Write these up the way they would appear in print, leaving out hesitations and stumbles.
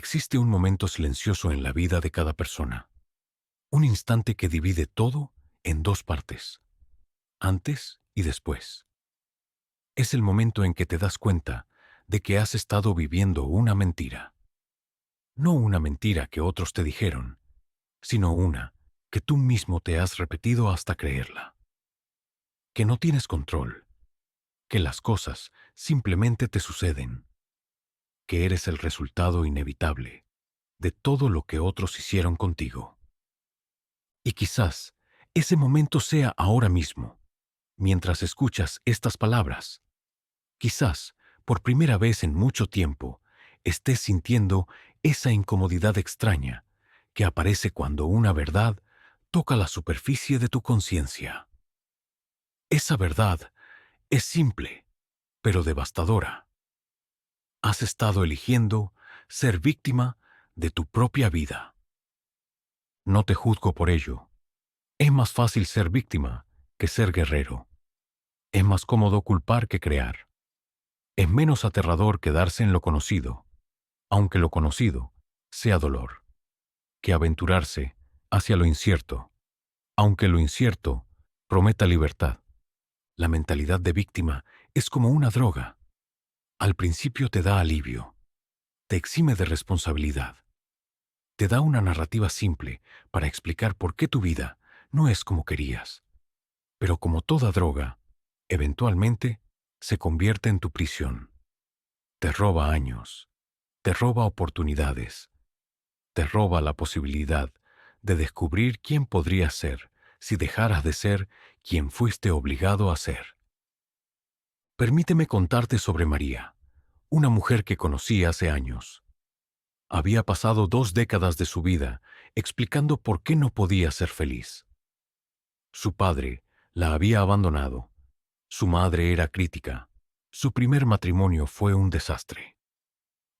Existe un momento silencioso en la vida de cada persona, un instante que divide todo en dos partes, antes y después. Es el momento en que te das cuenta de que has estado viviendo una mentira. No una mentira que otros te dijeron, sino una que tú mismo te has repetido hasta creerla. Que no tienes control, que las cosas simplemente te suceden, que eres el resultado inevitable de todo lo que otros hicieron contigo. Y quizás ese momento sea ahora mismo, mientras escuchas estas palabras. Quizás, por primera vez en mucho tiempo, estés sintiendo esa incomodidad extraña que aparece cuando una verdad toca la superficie de tu conciencia. Esa verdad es simple, pero devastadora. Has estado eligiendo ser víctima de tu propia vida. No te juzgo por ello. Es más fácil ser víctima que ser guerrero. Es más cómodo culpar que crear. Es menos aterrador quedarse en lo conocido, aunque lo conocido sea dolor, que aventurarse hacia lo incierto, aunque lo incierto prometa libertad. La mentalidad de víctima es como una droga. Al principio te da alivio, te exime de responsabilidad, te da una narrativa simple para explicar por qué tu vida no es como querías. Pero como toda droga, eventualmente se convierte en tu prisión. Te roba años, te roba oportunidades, te roba la posibilidad de descubrir quién podrías ser si dejaras de ser quien fuiste obligado a ser. Permíteme contarte sobre María, una mujer que conocí hace años. Había pasado 2 décadas de su vida explicando por qué no podía ser feliz. Su padre la había abandonado. Su madre era crítica. Su primer matrimonio fue un desastre.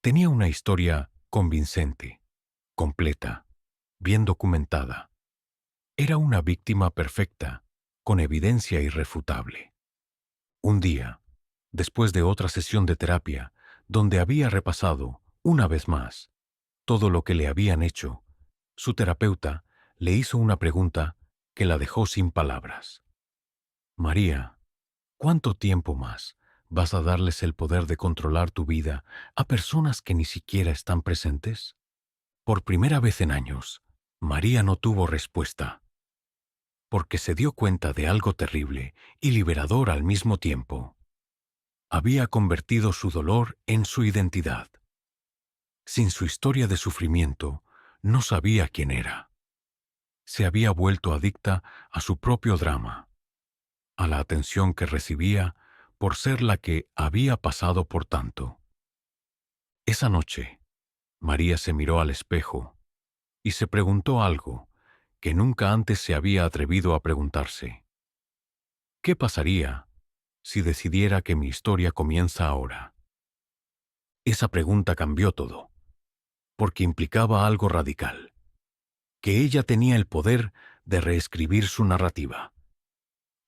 Tenía una historia convincente, completa, bien documentada. Era una víctima perfecta, con evidencia irrefutable. Un día, después de otra sesión de terapia, donde había repasado, una vez más, todo lo que le habían hecho, su terapeuta le hizo una pregunta que la dejó sin palabras. María, ¿cuánto tiempo más vas a darles el poder de controlar tu vida a personas que ni siquiera están presentes? Por primera vez en años, María no tuvo respuesta, porque se dio cuenta de algo terrible y liberador al mismo tiempo. Había convertido su dolor en su identidad. Sin su historia de sufrimiento, no sabía quién era. Se había vuelto adicta a su propio drama, a la atención que recibía por ser la que había pasado por tanto. Esa noche, María se miró al espejo y se preguntó algo que nunca antes se había atrevido a preguntarse. ¿Qué pasaría si decidiera que mi historia comienza ahora? Esa pregunta cambió todo, porque implicaba algo radical, que ella tenía el poder de reescribir su narrativa,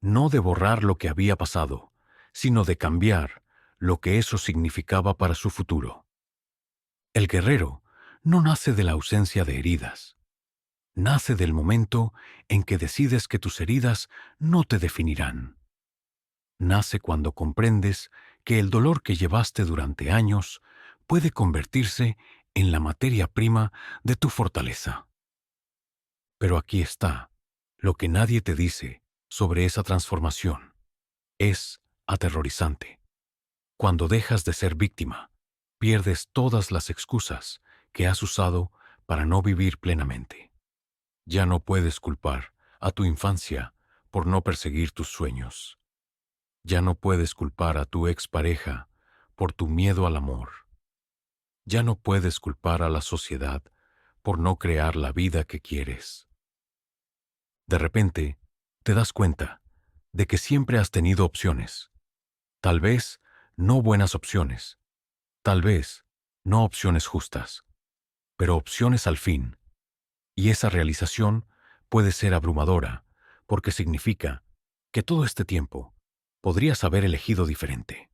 no de borrar lo que había pasado, sino de cambiar lo que eso significaba para su futuro. El guerrero no nace de la ausencia de heridas, nace del momento en que decides que tus heridas no te definirán. Nace cuando comprendes que el dolor que llevaste durante años puede convertirse en la materia prima de tu fortaleza. Pero aquí está lo que nadie te dice sobre esa transformación. Es aterrorizante. Cuando dejas de ser víctima, pierdes todas las excusas que has usado para no vivir plenamente. Ya no puedes culpar a tu infancia por no perseguir tus sueños. Ya no puedes culpar a tu expareja por tu miedo al amor. Ya no puedes culpar a la sociedad por no crear la vida que quieres. De repente, te das cuenta de que siempre has tenido opciones. Tal vez no buenas opciones. Tal vez no opciones justas, pero opciones al fin. Y esa realización puede ser abrumadora, porque significa que todo este tiempo podrías haber elegido diferente.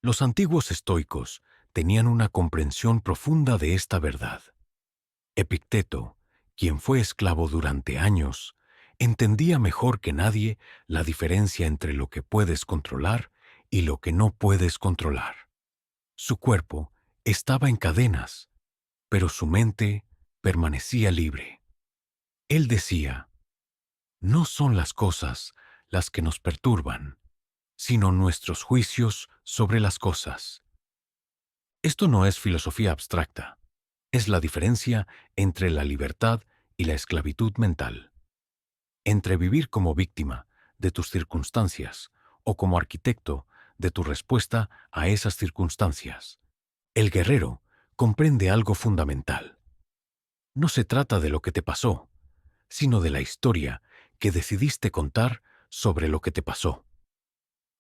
Los antiguos estoicos tenían una comprensión profunda de esta verdad. Epicteto, quien fue esclavo durante años, entendía mejor que nadie la diferencia entre lo que puedes controlar y lo que no puedes controlar. Su cuerpo estaba en cadenas, pero su mente permanecía libre. Él decía, no son las cosas las que nos perturban, sino nuestros juicios sobre las cosas. Esto no es filosofía abstracta, es la diferencia entre la libertad y la esclavitud mental, entre vivir como víctima de tus circunstancias o como arquitecto de tu respuesta a esas circunstancias. El guerrero comprende algo fundamental. No se trata de lo que te pasó, sino de la historia que decidiste contar sobre lo que te pasó.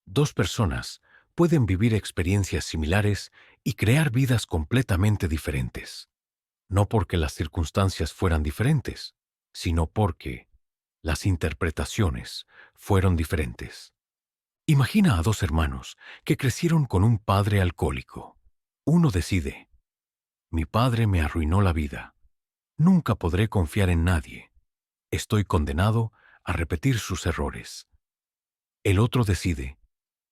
Dos personas pueden vivir experiencias similares y crear vidas completamente diferentes, no porque las circunstancias fueran diferentes, sino porque las interpretaciones fueron diferentes. Imagina a dos hermanos que crecieron con un padre alcohólico. Uno decide, mi padre me arruinó la vida. Nunca podré confiar en nadie. Estoy condenado a repetir sus errores. El otro decide,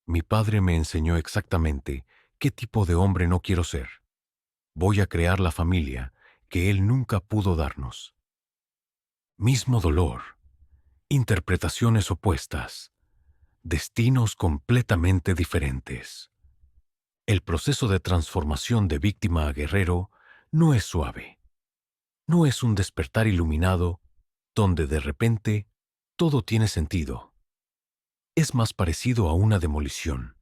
mi padre me enseñó exactamente qué tipo de hombre no quiero ser. Voy a crear la familia que él nunca pudo darnos. Mismo dolor, interpretaciones opuestas, destinos completamente diferentes. El proceso de transformación de víctima a guerrero no es suave. No es un despertar iluminado donde de repente todo tiene sentido. Es más parecido a una demolición.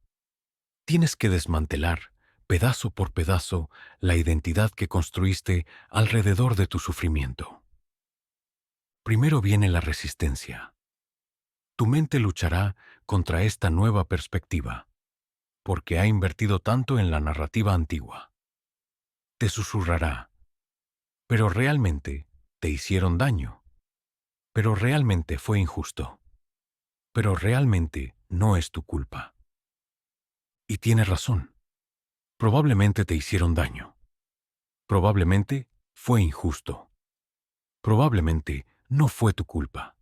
Tienes que desmantelar, pedazo por pedazo, la identidad que construiste alrededor de tu sufrimiento. Primero viene la resistencia. Tu mente luchará contra esta nueva perspectiva, porque ha invertido tanto en la narrativa antigua. Te susurrará, pero realmente te hicieron daño, pero realmente fue injusto, pero realmente no es tu culpa. Y tienes razón, probablemente te hicieron daño, probablemente fue injusto, probablemente no fue tu culpa.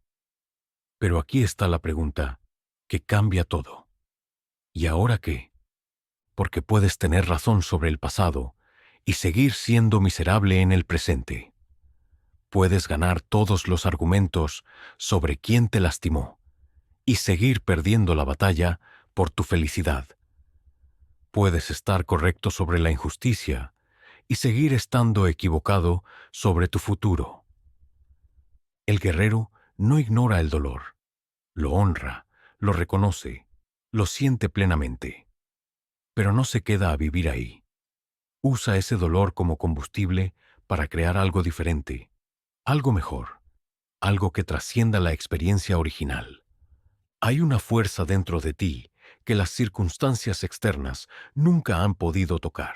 Pero aquí está la pregunta que cambia todo. ¿Y ahora qué? Porque puedes tener razón sobre el pasado y seguir siendo miserable en el presente. Puedes ganar todos los argumentos sobre quién te lastimó y seguir perdiendo la batalla por tu felicidad. Puedes estar correcto sobre la injusticia y seguir estando equivocado sobre tu futuro. El guerrero no ignora el dolor, lo honra, lo reconoce, lo siente plenamente, pero no se queda a vivir ahí. Usa ese dolor como combustible para crear algo diferente, algo mejor, algo que trascienda la experiencia original. Hay una fuerza dentro de ti que las circunstancias externas nunca han podido tocar.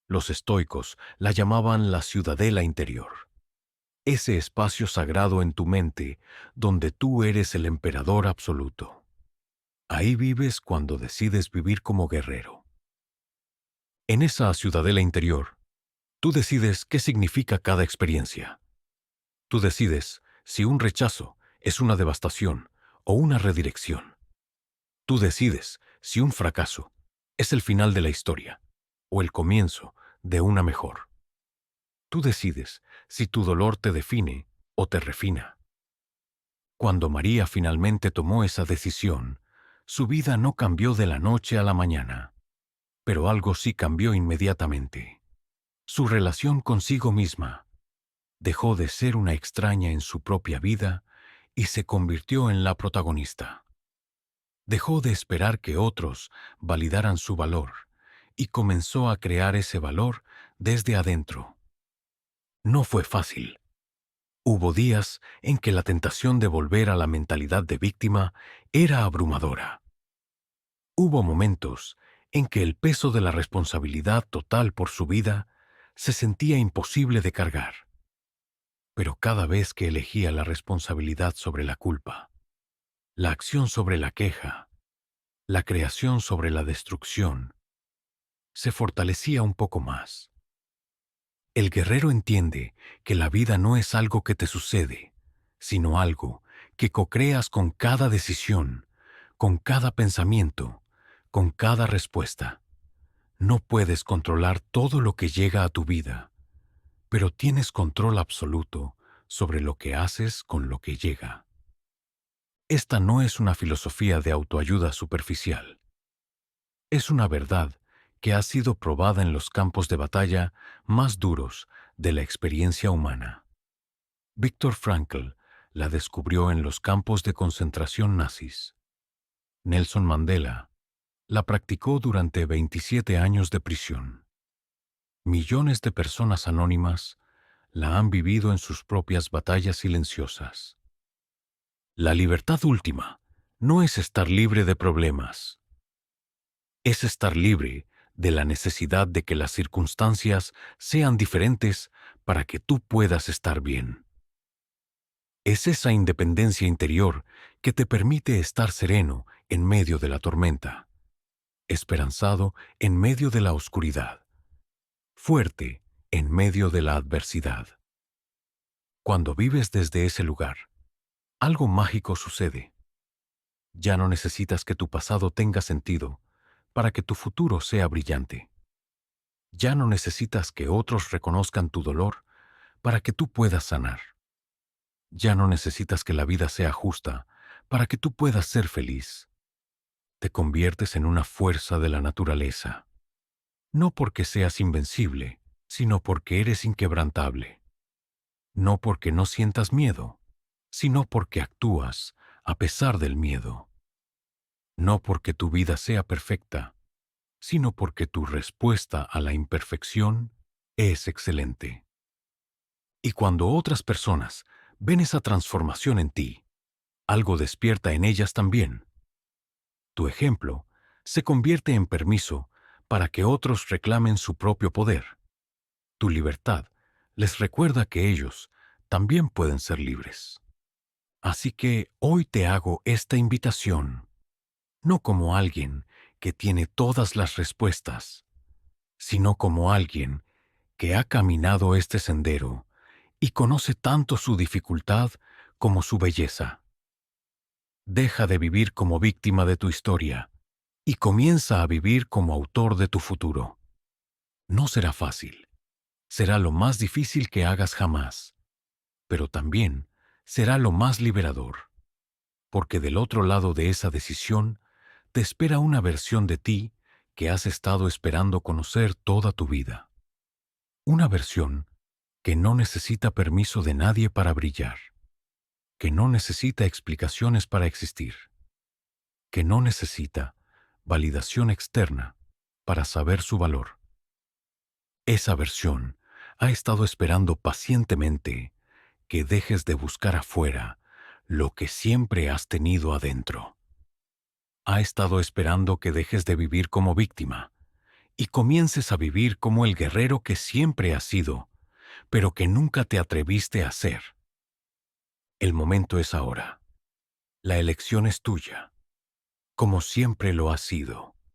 Los estoicos la llamaban la ciudadela interior. Ese espacio sagrado en tu mente donde tú eres el emperador absoluto. Ahí vives cuando decides vivir como guerrero. En esa ciudadela interior, tú decides qué significa cada experiencia. Tú decides si un rechazo es una devastación o una redirección. Tú decides si un fracaso es el final de la historia o el comienzo de una mejor. Tú decides si tu dolor te define o te refina. Cuando María finalmente tomó esa decisión, su vida no cambió de la noche a la mañana, pero algo sí cambió inmediatamente. Su relación consigo misma dejó de ser una extraña en su propia vida y se convirtió en la protagonista. Dejó de esperar que otros validaran su valor y comenzó a crear ese valor desde adentro. No fue fácil. Hubo días en que la tentación de volver a la mentalidad de víctima era abrumadora. Hubo momentos en que el peso de la responsabilidad total por su vida se sentía imposible de cargar. Pero cada vez que elegía la responsabilidad sobre la culpa, la acción sobre la queja, la creación sobre la destrucción, se fortalecía un poco más. El guerrero entiende que la vida no es algo que te sucede, sino algo que co-creas con cada decisión, con cada pensamiento, con cada respuesta. No puedes controlar todo lo que llega a tu vida, pero tienes control absoluto sobre lo que haces con lo que llega. Esta no es una filosofía de autoayuda superficial. Es una verdad que ha sido probada en los campos de batalla más duros de la experiencia humana. Viktor Frankl la descubrió en los campos de concentración nazis. Nelson Mandela la practicó durante 27 años de prisión. Millones de personas anónimas la han vivido en sus propias batallas silenciosas. La libertad última no es estar libre de problemas. Es estar libre de la necesidad de que las circunstancias sean diferentes para que tú puedas estar bien. Es esa independencia interior que te permite estar sereno en medio de la tormenta, esperanzado en medio de la oscuridad, fuerte en medio de la adversidad. Cuando vives desde ese lugar, algo mágico sucede. Ya no necesitas que tu pasado tenga sentido para que tu futuro sea brillante. Ya no necesitas que otros reconozcan tu dolor para que tú puedas sanar. Ya no necesitas que la vida sea justa para que tú puedas ser feliz. Te conviertes en una fuerza de la naturaleza. No porque seas invencible, sino porque eres inquebrantable. No porque no sientas miedo, sino porque actúas a pesar del miedo. No porque tu vida sea perfecta, sino porque tu respuesta a la imperfección es excelente. Y cuando otras personas ven esa transformación en ti, algo despierta en ellas también. Tu ejemplo se convierte en permiso para que otros reclamen su propio poder. Tu libertad les recuerda que ellos también pueden ser libres. Así que hoy te hago esta invitación, no como alguien que tiene todas las respuestas, sino como alguien que ha caminado este sendero y conoce tanto su dificultad como su belleza. Deja de vivir como víctima de tu historia y comienza a vivir como autor de tu futuro. No será fácil, será lo más difícil que hagas jamás, pero también será lo más liberador, porque del otro lado de esa decisión te espera una versión de ti que has estado esperando conocer toda tu vida. Una versión que no necesita permiso de nadie para brillar, que no necesita explicaciones para existir, que no necesita validación externa para saber su valor. Esa versión ha estado esperando pacientemente que dejes de buscar afuera lo que siempre has tenido adentro. Ha estado esperando que dejes de vivir como víctima y comiences a vivir como el guerrero que siempre has sido, pero que nunca te atreviste a ser. El momento es ahora. La elección es tuya, como siempre lo ha sido.